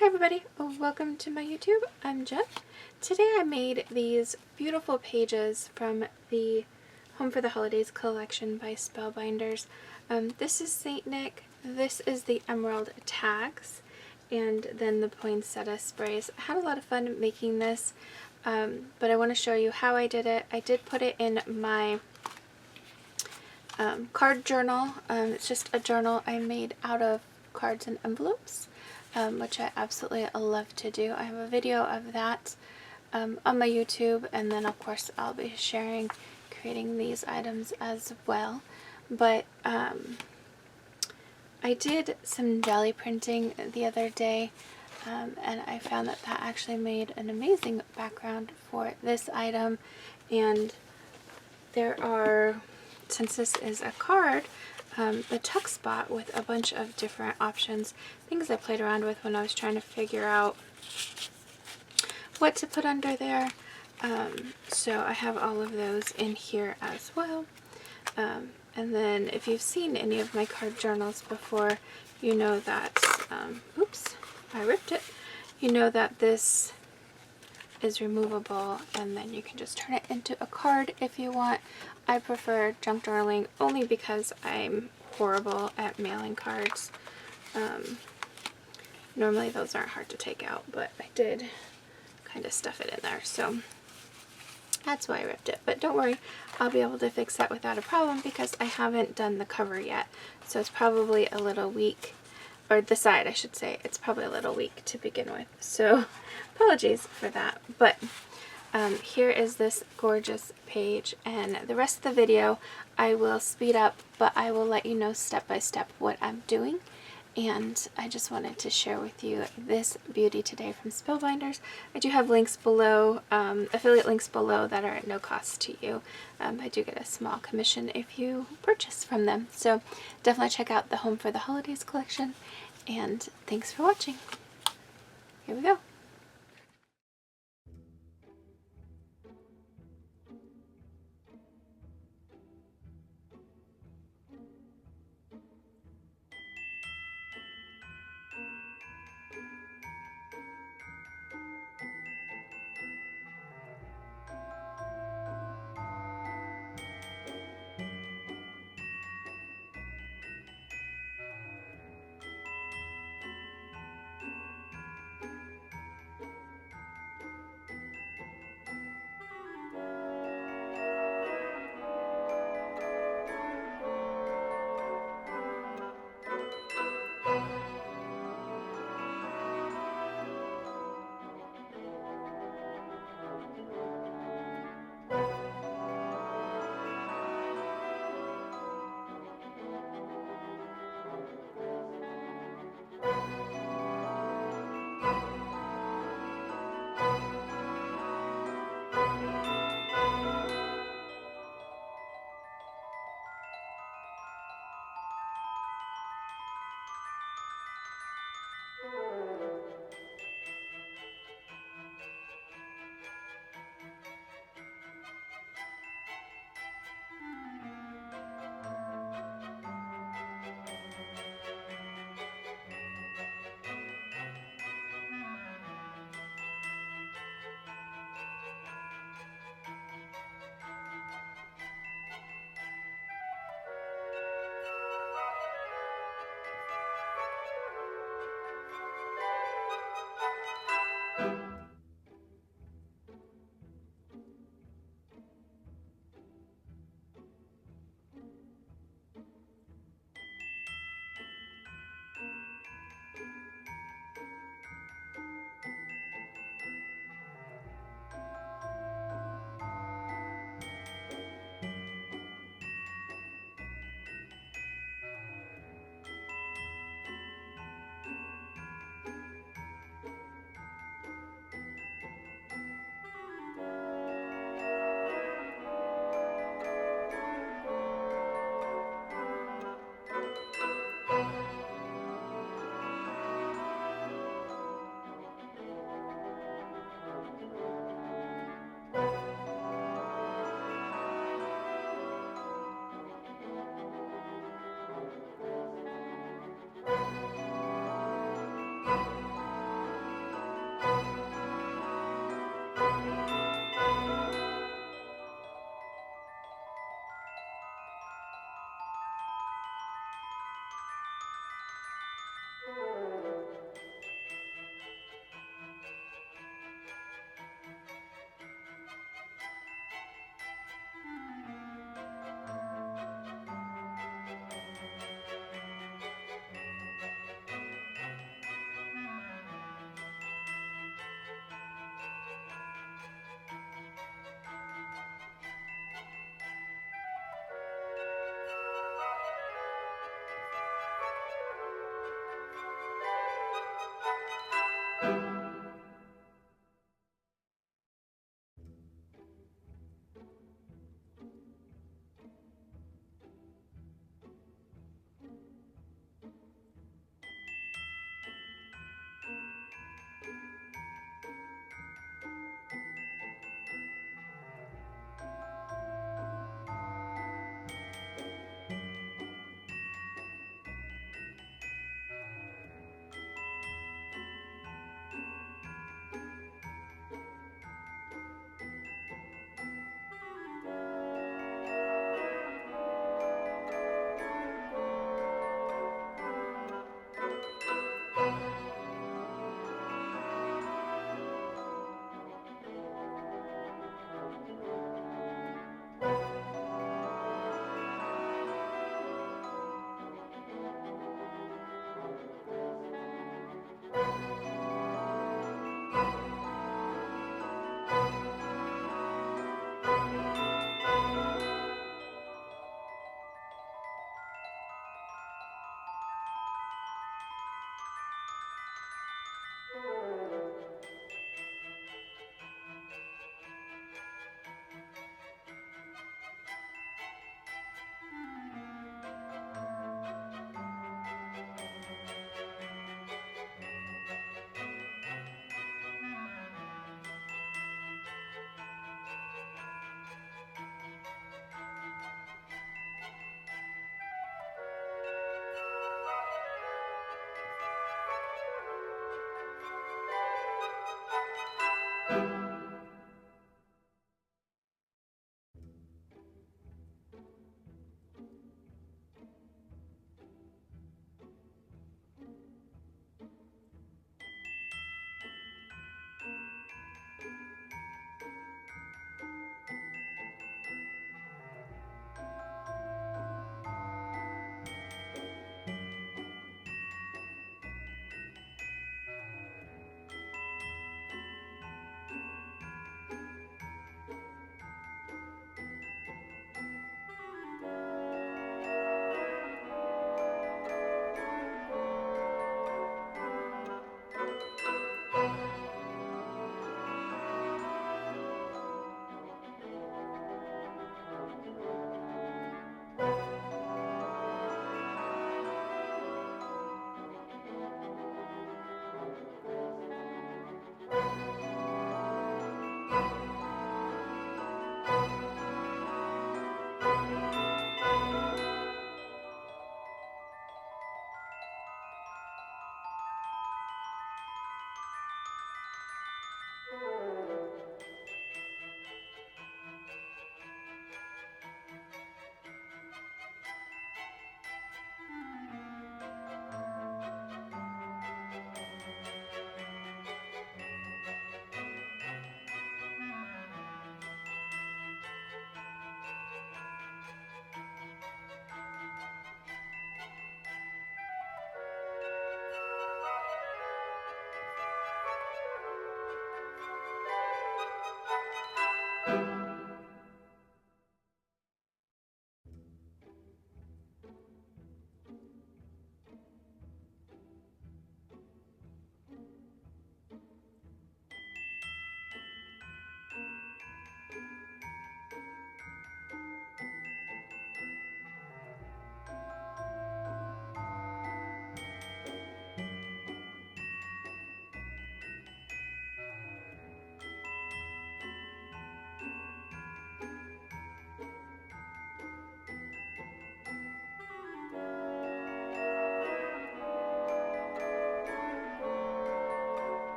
Hi everybody, welcome to my YouTube. I'm Jen. Today I made these beautiful pages from the Home for the Holidays collection by Spellbinders. This is Saint Nick, this is the emerald tags, and then the poinsettia sprays. I had a lot of fun making this, but I want to show you how I did it. I did put it in my card journal. It's just a journal I made out of cards and envelopes. Which I absolutely love to do. I have a video of that on my YouTube, and then of course I'll be creating these items as well. But I did some jelly printing the other day, and I found that actually made an amazing background for this item. And there are, since this is a card, the tuck spot with a bunch of different options, things I played around with when I was trying to figure out what to put under there. So I have all of those in here as well. And then if you've seen any of my card journals before, you know that, oops, I ripped it. You know that this is removable, and then you can just turn it into a card if you want. I prefer junk journaling only because I'm horrible at mailing cards. Normally those aren't hard to take out, but I did kind of stuff it in there, so that's why I ripped it. But don't worry, I'll be able to fix that without a problem because I haven't done the cover yet, so it's probably a little weak, or the side I should say, it's probably a little weak to begin with, so apologies for that. But here is this gorgeous page, and the rest of the video I will speed up, but I will let you know step by step what I'm doing. And I just wanted to share with you this beauty today from Spellbinders. I do have links below, affiliate links below that are at no cost to you. I do get a small commission if you purchase from them. So definitely check out the Home for the Holidays collection, and thanks for watching. Here we go.